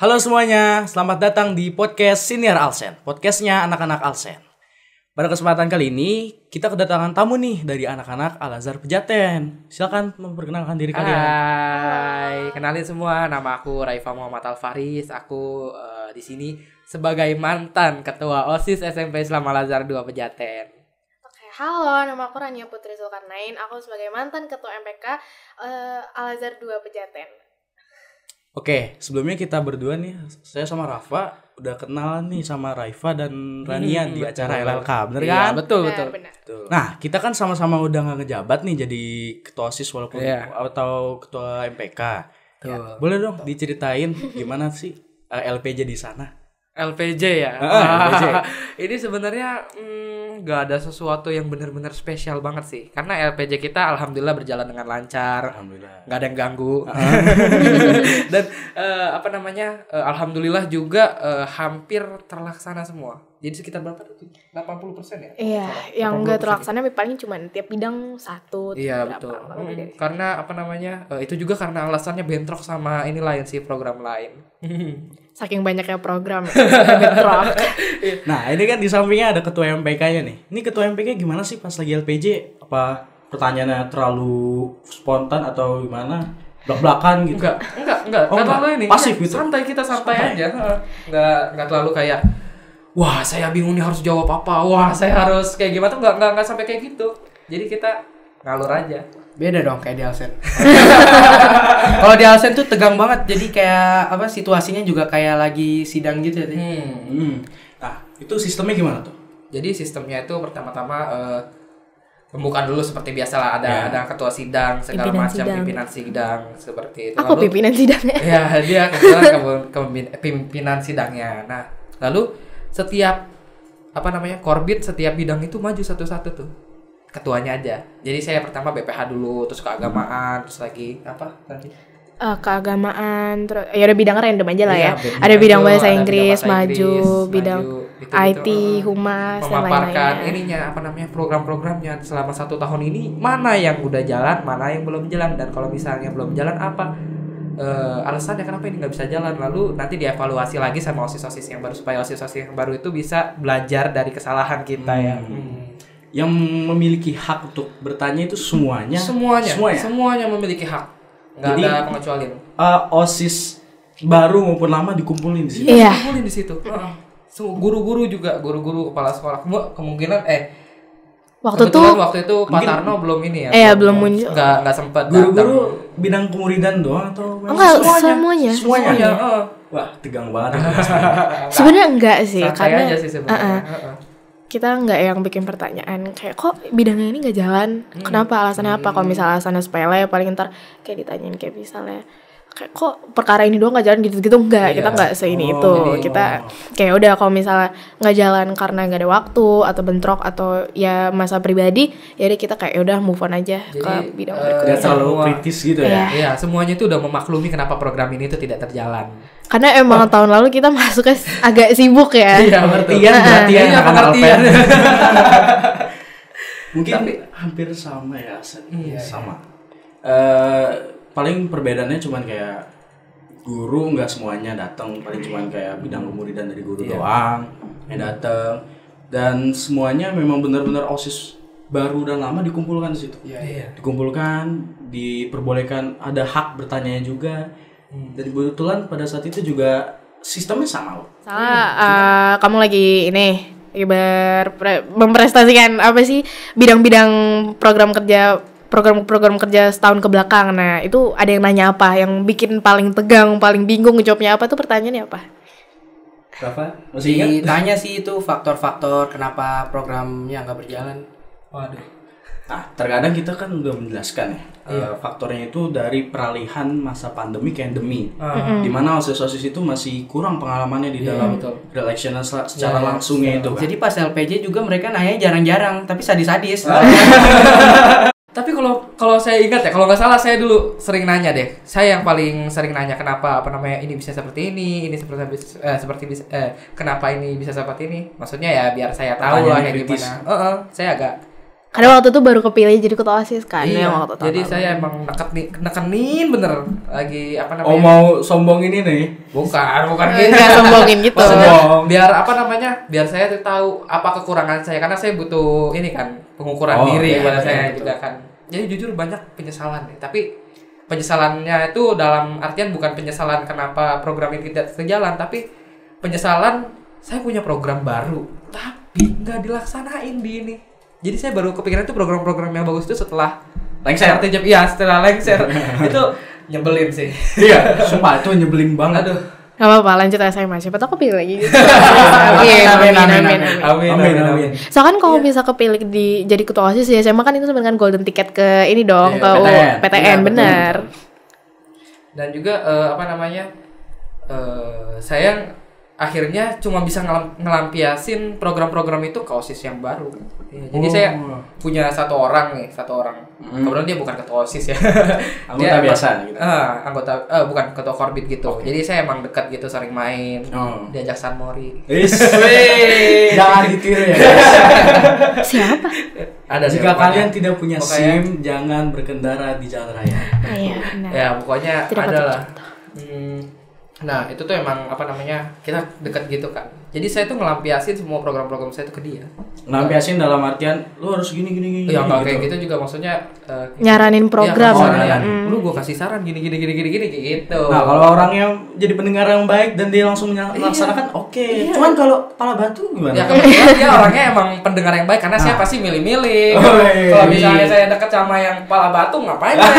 Halo semuanya, selamat datang di podcast Senior Alsen, podcastnya anak-anak Alsen. Pada kesempatan kali ini, kita kedatangan tamu nih dari anak-anak Al-Azhar Pejaten. Silakan memperkenalkan diri kalian. Hai, kenalin semua, nama aku Raifa Muhammad Al-Faris. Aku di sini sebagai mantan ketua OSIS SMP Islam Al-Azhar 2 Pejaten. Oke, halo, nama aku Rania Putri Zulkarnain. Aku sebagai mantan ketua MPK Al-Azhar 2 Pejaten. Oke, sebelumnya kita berdua nih, saya sama Rafa udah kenal nih sama Raifa dan Rania di acara LLK, bener kan? Iya, betul. Benar. Nah, kita kan sama-sama udah gak ngejabat nih jadi ketua OSIS walaupun atau ketua MPK. Tuh. Boleh dong diceritain gimana sih LPJ di sana? LPJ ya. LPJ. Ini sebenarnya gak ada sesuatu yang benar-benar spesial banget sih. Karena LPJ kita alhamdulillah berjalan dengan lancar. Alhamdulillah. Gak ada yang ganggu. Dan alhamdulillah juga hampir terlaksana semua. Jadi sekitar berapa tuh? 80% ya? Iya, yang nggak terlaksana paling cuma tiap bidang satu. Iya berapa, betul. lebih dari. Karena itu juga karena alasannya bentrok sama ini lain sih, program lain. Saking banyaknya program bentrok. Nah, ini kan di sampingnya ada ketua MPK-nya nih. Ini ketua MPK gimana sih pas lagi LPJ? Apa pertanyaannya terlalu spontan atau gimana? Belak-belakan gitu? Enggak. Oh, terlalu ini. pasif gitu? Santai aja. Enggak terlalu kayak wah, saya bingung nih harus jawab apa. Wah, saya harus kayak gimana tuh enggak sampai kayak gitu. Jadi kita ngalur aja. Beda dong kayak di Alsen. Kalau di Alsen tuh tegang banget. Jadi kayak situasinya juga kayak lagi sidang gitu ya. Nah, itu sistemnya gimana tuh? Jadi sistemnya itu pertama-tama pembukaan dulu seperti biasalah, ada ketua sidang segala macam, pimpinan sidang seperti itu. Aku pimpinan sidangnya. Ya, dia kebetulan pimpinan sidangnya. Nah, lalu setiap korbit setiap bidang itu maju satu-satu tuh. Ketuanya aja. Jadi saya pertama BPH dulu, terus keagamaan, terus lagi apa tadi? Keagamaan, terus ya ada bidang random aja lah ya. Iya, Ada bidang bahasa ada Inggris, bidang bahasa maju, bidang gitu. IT, humas, dan memaparkan lain-lainnya. program-programnya selama 1 tahun ini, mana yang udah jalan, mana yang belum jalan, dan kalau misalnya belum jalan apa alasannya kenapa ini nggak bisa jalan, lalu nanti dievaluasi lagi sama osis-osis yang baru supaya osis-osis yang baru itu bisa belajar dari kesalahan kita ya. Yang memiliki hak untuk bertanya itu semuanya memiliki hak, nggak jadi, ada pengecualian. OSIS baru maupun lama dikumpulin di situ. Iya. Dikumpulin di situ. Guru-guru juga, guru-guru kepala sekolah kemungkinan Waktu itu Pak Tarno belum ini ya. Belum muncul. Enggak sempat. Guru-guru bidang kemuridan doang atau Enggak, semuanya. Wah, tegang banget. Sebenarnya enggak sih, Santai karena aja sih sebenarnya. kita nggak yang bikin pertanyaan kayak kok bidangnya ini nggak jalan, kenapa, alasannya apa. Kalau misalnya alasannya sepele paling ntar kayak ditanyain kayak misalnya kayak kok perkara ini doang nggak jalan gitu enggak. Kita nggak seini itu. Kita kayak udah kalau misalnya nggak jalan karena nggak ada waktu atau bentrok atau ya masa pribadi, ya udah kita kayak udah move on aja ke bidang berikutnya. Nggak terlalu kritis gitu ya. Iya, semuanya itu udah memaklumi kenapa program ini itu tidak terjalan. Karena emang tahun lalu kita masuknya agak sibuk ya. Iya, pengertian. Mungkin hampir sama ya, sama. Paling perbedaannya cuman kayak guru nggak semuanya datang, paling cuman kayak bidang kemuridan dari guru doang yang datang, dan semuanya memang benar-benar OSIS baru dan lama dikumpulkan di situ. Dikumpulkan, diperbolehkan, ada hak bertanya juga. Dan kebetulan pada saat itu juga sistemnya sama loh. Kamu lagi ini memprestasikan apa sih bidang-bidang program kerja setahun ke belakang. Nah, itu ada yang nanya apa? Yang bikin paling tegang, paling bingung jawabnya apa tuh, pertanyaannya apa? Berapa? Masih ingat? Ditanya sih itu faktor-faktor kenapa programnya nggak berjalan. Waduh. Nah, terkadang kita kan udah menjelaskan ya, faktornya itu dari peralihan masa pandemi ke endemi, di mana OSIS itu masih kurang pengalamannya di dalam relational secara langsungnya itu kan. Jadi pas LPJ juga mereka nanya jarang-jarang, tapi sadis-sadis. Tapi kalau saya ingat ya, kalau nggak salah saya dulu sering nanya deh. Saya yang paling sering nanya kenapa ini bisa seperti ini kenapa ini bisa seperti ini. Maksudnya ya biar saya tahu lah ya gimana. Saya agak Karena waktu itu baru kepilih jadi ketua OSIS kan yang waktu itu. Jadi saya emang nekenin bener lagi Oh, mau sombongin ini? Bukan gini. Enggak sombongin gitu. Biar Biar saya tuh tahu apa kekurangan saya, karena saya butuh ini kan pengukuran diri pada saya juga kan. Jadi jujur banyak penyesalan nih, tapi penyesalannya itu dalam artian bukan penyesalan kenapa program ini tidak sejalan, tapi penyesalan saya punya program baru tapi nggak dilaksanain di ini. Jadi saya baru kepikiran itu program-program yang bagus itu setelah lengser. Setelah lengser. Itu nyebelin sih. Iya, sumpah itu nyebelin banget. Aduh. Gak apa-apa, lanjut SMA. Siapa tau kepilih lagi. Amin. Soalnya kan kalau bisa kepilih jadi ketua OSIS ya SMA kan itu sebenarnya golden ticket ke ini dong, ke PTN, bener. Dan juga saya akhirnya cuma bisa ngelampiasin program-program itu ke OSIS yang baru. Ya, jadi saya punya satu orang. Kemudian dia bukan ketua OSIS ya. Anggota biasa gitu. Bukan ketua korbit gitu. Jadi saya emang dekat gitu, sering main. Diajak San Mori. Jangan ditiru ya. Siapa? Jika kalian tidak punya SIM, jangan berkendara di jalan raya. Iya, benar. Ya, pokoknya Tidak adalah. Nah, itu tuh emang kita dekat gitu kan. Jadi saya tuh ngelampiasin semua program-program saya tuh ke dia. Ngelampiasin dalam artian lu harus gini. Ya enggak kayak gitu juga, maksudnya nyaranin program. Lu gua kasih saran gini gitu. Nah, kalau orang yang jadi pendengar yang baik dan dia langsung melaksanakan oke. Cuman kalau kepala batu gimana? Ya kebetulan dia orangnya emang pendengar yang baik, karena saya pasti milih-milih. Kalau misalnya saya deket sama yang kepala batu ngapain ya?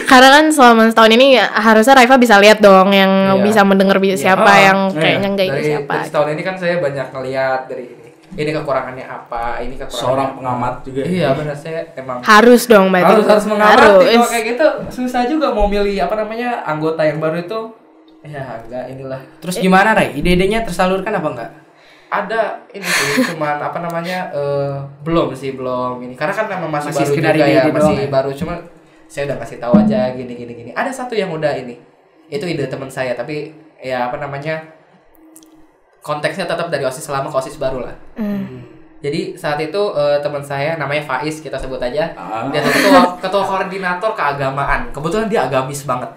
Karena kan selama setahun ini harusnya Raifa bisa lihat dong yang bisa mendengar siapa yang kayaknya enggak ini siapa. Dari setahun ini kan saya banyak ngeliat dari ini kekurangannya apa, ini kekurangannya seorang pengamat juga. Iya benar, saya emang harus dong berarti. Harus mengamati. Kalau kayak gitu susah juga mau milih anggota yang baru itu. Ya enggak inilah. Terus gimana Ray? Ide-idenya tersalurkan apa enggak? Ada ini sih, cuman belum ini. Karena kan memang masih baru juga ya, masih baru, cuma saya udah kasih tahu aja gini. Ada satu yang udah ini. Itu ide teman saya, tapi ya konteksnya tetap dari OSIS lama ke OSIS baru lah. Jadi saat itu teman saya namanya Faiz, kita sebut aja. Dia tuh ketua koordinator keagamaan. Kebetulan dia agamis banget.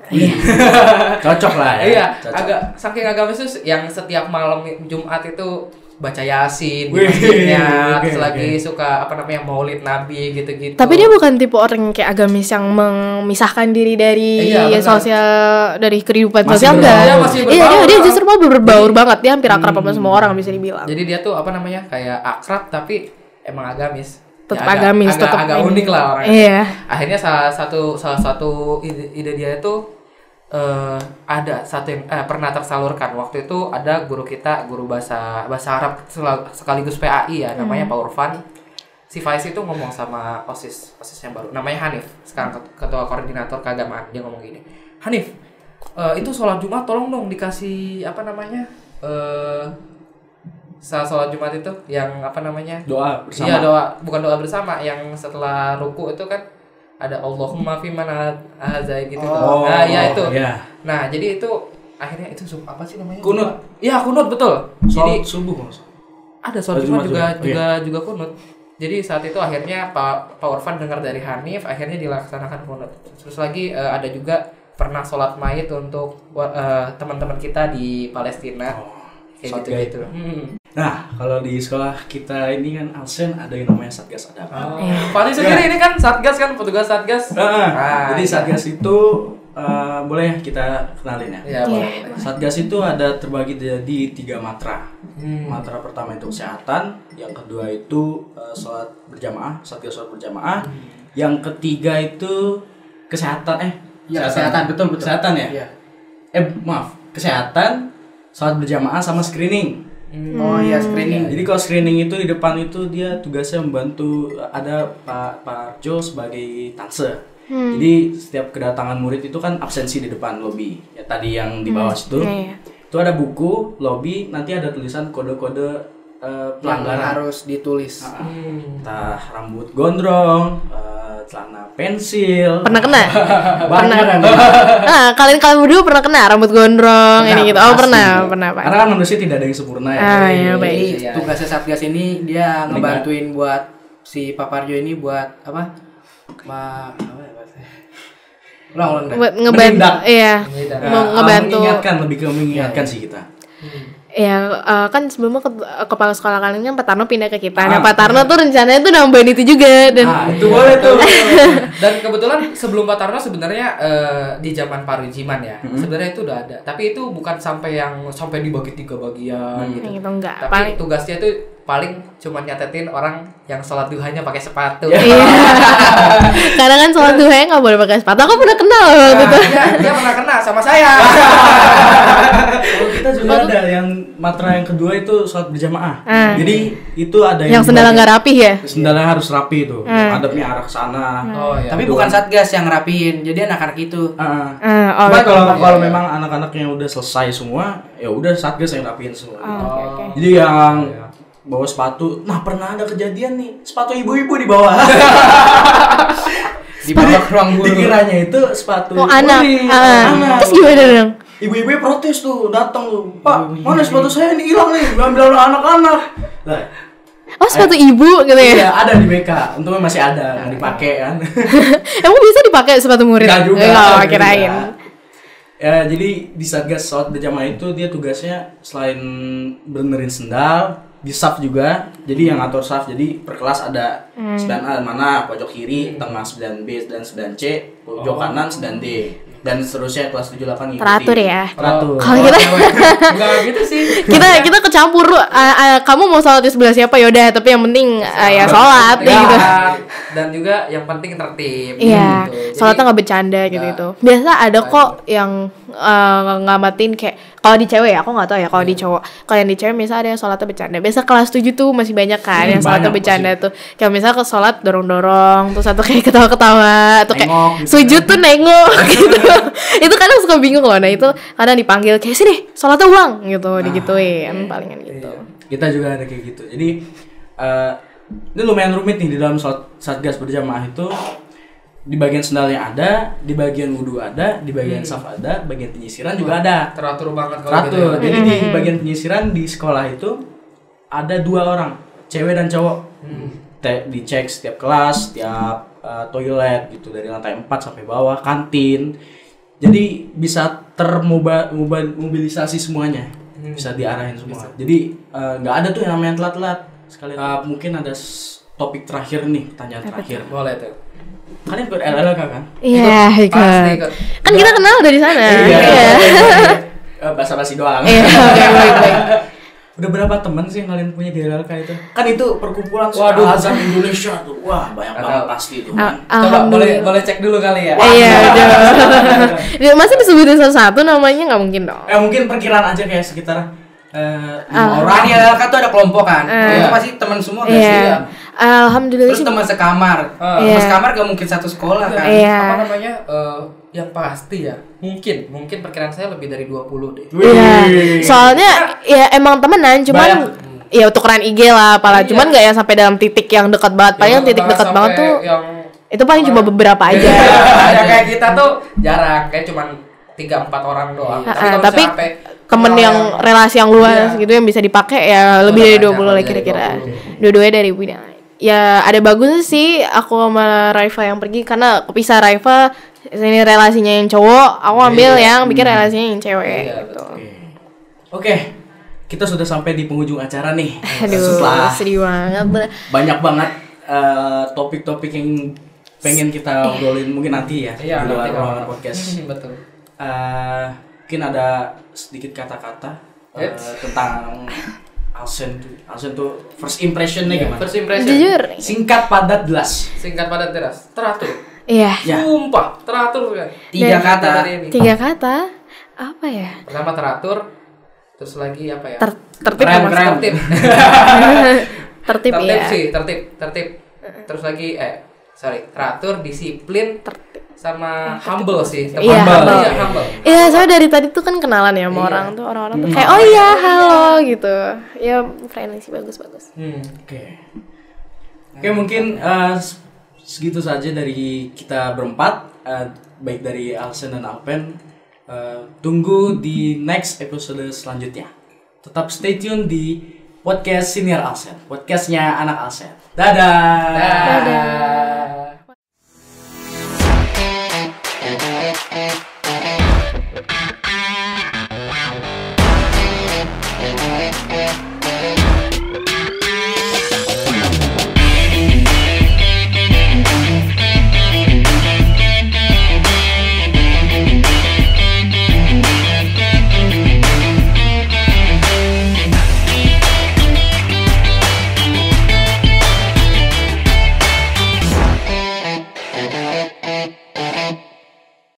Cocok lah ya. Iya, saking agamis itu yang setiap malam Jumat itu baca Yasin di masjidnya, terus lagi suka Maulid Nabi gitu-gitu. Tapi dia bukan tipe orang kayak agamis yang memisahkan diri dari sosial, dari kehidupan sosial enggak. Dia justru mau berbaur banget, dia hampir akrab sama semua orang bisa dibilang. Jadi dia tuh kayak akrab tapi emang agamis. Tetap agamis, tetap agak unik lah orangnya. Iya. Akhirnya salah satu ide dia itu ada satu yang pernah tersalurkan. Waktu itu ada guru bahasa Arab sekaligus PAI ya, namanya Pak Urfan. Si Faiz itu ngomong sama OSIS yang baru, namanya Hanif, sekarang ketua koordinator keagamaan. Dia ngomong gini, Hanif, itu sholat Jumat tolong dong dikasih sholat Jumat itu yang doa bersama. Iya, bukan doa bersama, yang setelah ruku itu kan ada Allahumma fi man hadza gitu. Nah, ya itu. Yeah. Nah, jadi itu akhirnya itu apa sih namanya? Kunut. Iya, kunut betul. Jadi subuh. Ada sholat Jumat juga kunut. Jadi saat itu akhirnya Pak Orfan dengar dari Hanif, akhirnya dilaksanakan kunut. Terus lagi ada juga pernah sholat mayit untuk teman-teman kita di Palestina. Kayak gitu. Nah, kalau di sekolah kita ini kan Alsen ada yang namanya Satgas Adapa. Fani sendiri ini kan Satgas kan, petugas Satgas. Jadi Satgas itu boleh kita kenalin ya. Iya, boleh. Satgas itu ada terbagi jadi 3 matra. Matra pertama itu kesehatan, yang kedua itu sholat berjamaah, Satgas sholat berjamaah. Yang ketiga itu kesehatan. Kesehatan betul. Kesehatan ya? Iya. Kesehatan, sholat berjamaah sama screening. Oh iya, screening. Jadi kalau screening itu di depan itu dia tugasnya membantu, ada Pak Jo sebagai tangse. Jadi setiap kedatangan murid itu kan absensi di depan lobi. Ya tadi yang di bawah situ. Itu ada buku, lobi, nanti ada tulisan kode-kode pelanggaran harus ditulis. Entah rambut gondrong, celana pensil. Pernah kena? Banyak kan. Kalian berdua pernah kena rambut gondrong ini gitu? Oh Pasti. pernah Pak. Karena kan manusia tidak ada yang sempurna ya. Iya baik. Jadi tugasnya Satgas ini dia ngebantuin buat si Pak Parjo ini buat apa? Apa ya bahasanya? Ulang. Buat ngebantu, Menindak. iya, mau ngebantu. Mengingatkan, lebih ke mengingatkan sih kita. Ya kan sebelumnya kepala sekolah kalian kan Pak Tarno pindah ke kita. Nah Pak Tarno tuh rencananya tuh nambahin itu juga dan Itu boleh tuh. Dan kebetulan sebelum Pak Tarno sebenarnya di zaman Pak Rujiman ya, sebenarnya itu udah ada. Tapi itu bukan sampai dibagi 3 bagian gitu. gitu enggak. Tapi tugasnya itu paling cuma nyatetin orang yang sholat duhanya pakai sepatu. Iya. Karena kan sholat duhanya nggak boleh pakai sepatu. Aku pernah kenal waktu itu. Dia pernah kena sama saya. Kalau kita juga ada yang matra yang kedua itu sholat berjamaah. Jadi itu ada Yang sendalnya nggak rapi ya? Sendalnya harus rapi tuh. Adabnya arah ke sana. Oh iya. Tapi bukan Satgas yang rapiin, jadi anak-anak itu. Cuma kalau memang anak-anaknya udah selesai semua, ya udah Satgas yang rapiin semua. Jadi yang bawa sepatu, nah pernah ada kejadian nih, sepatu ibu-ibu di bawah. Dibawa ke ruang guru. Dikiranya itu sepatu anak. anak. Terus gimana dong? Ibu-ibu protes tuh, datang tuh, Pak, mana sepatu saya ini hilang nih, ambil anak-anak. Nah, Oh sepatu ibu gitu ya? iya ada di BK, untungnya masih ada yang dipakai kan. Emang bisa dipakai sepatu murid? Enggak juga. Enggak, kirain. Ya, jadi di Satgas sholat berjamaah itu dia tugasnya selain benerin sendal, di saf juga. Jadi yang ngatur saf, jadi per kelas ada 9A mana, pojok kiri, tengah 9B dan 9C, pojok kanan 9D. Dan seterusnya kelas 7 8 ngikuti. Teratur ya? Teratur. Kalau kita Enggak gitu sih. kita kecampur. Kamu mau sholat di sebelah siapa yaudah, tapi yang penting ya sholat Ya, gitu. dan juga yang penting tertib. Iya, gitu. sholatnya nggak bercanda gitu. Biasa ada kok yang ngamatin kayak kalau di cewek ya, aku nggak tahu ya kalau di cowok. Kalau yang di cewek biasa ada yang sholatnya bercanda. Biasa kelas 7 tuh masih banyak kan yang sholatnya banyak bercanda tuh. Kayak misalnya ke sholat dorong-dorong, terus satu kayak ketawa-ketawa, atau kayak Nengok gitu sujud tuh nengok gitu. Itu kadang suka bingung loh. Nah itu kadang dipanggil kayak sini sholatnya ulang gitu, digituin palingan gitu. Kita juga ada kayak gitu. Jadi ini lumayan rumit nih di dalam Satgas berjamaah itu. Di bagian sendalnya ada, di bagian wudhu ada, di bagian saf ada, bagian penyisiran juga ada. Teratur banget kalau Teratur. gitu. Jadi di bagian penyisiran di sekolah itu ada 2 orang, cewek dan cowok. Dicek setiap kelas, setiap toilet gitu dari lantai 4 sampai bawah, kantin. Jadi bisa termobilisasi semuanya. Bisa diarahin semua. Jadi nggak ada tuh yang namanya telat-telat. Sekali mungkin ada topik terakhir nih, pertanyaan terakhir. Boleh tuh. Kalian ikut LLK kan? Iya, Pasti ikut. ikut. Kan kita kenal dari sana. Iya. Basa-basi doang. Iya, oke, baik. Udah berapa teman sih yang kalian punya di LLK itu? Kan itu perkumpulan Waduh. azan Indonesia tuh. Wah, banyak banget pasti itu kan. Coba boleh cek dulu kali ya. Iya, udah. Masa disebutin satu-satu namanya nggak mungkin dong. Mungkin perkiraan aja kayak sekitar 5 Orang orang. di LLK tuh ada kelompok kan. Itu pasti teman semua gak sih? Iya. Alhamdulillah Terus sih. teman sekamar. Iya. Teman sekamar gak mungkin satu sekolah kan. Iya. Apa namanya? Yang pasti ya. Mungkin perkiraan saya lebih dari 20 deh. Iya. Soalnya ya emang temenan, cuman ya tukeran IG lah, apalah. Iya. Cuman nggak yang sampai dalam titik yang dekat banget. Paling yang titik dekat banget tuh itu paling cuma beberapa aja. Ada kayak kita tuh jarang, kayak cuman 3-4 orang doang. kalau Tapi misalnya sampai temen kenal yang relasi yang luas Iya. gitu yang bisa dipakai ya lebih dari 20 lah lebih dari kira-kira. 20. Dua-duanya dari bidang. Ya ada bagusnya sih aku sama Raifa yang pergi karena kepisah. Raifa ini relasinya yang cowok, aku ambil yang bikin relasinya yang cewek Iya, gitu. Oke. Kita sudah sampai di penghujung acara nih. Aduh, Setelah sedih banget. banyak banget topik-topik yang pengen kita obrolin mungkin nanti ya Iya, di luar nanti ruangan kalau- podcast. Betul. Mungkin ada sedikit kata-kata tentang Alsen tuh first impressionnya gimana? First impression. Jujur. Singkat, padat, jelas. Singkat padat jelas. Teratur. Iya. Ya. Sumpah, teratur kan. 3 kata. Dari ini. 3 kata. Apa ya? Pertama teratur, Terus lagi apa ya? Tertib Keren, sama keren. Tertib. tertib ya. sih, tertib. Terus lagi teratur, disiplin, sama humble sih. Iya, humble. Iya, humble. Iya, saya dari tadi tuh kan kenalan ya sama orang tuh, orang-orang tuh kayak oh iya halo gitu. Ya friendly sih, bagus. Oke, mungkin segitu saja dari kita berempat, baik dari Alsen dan Alpen. Tunggu di next episode selanjutnya. Tetap stay tune di podcast Senior Alsen, podcastnya anak Alsen. Dadah. Dadah.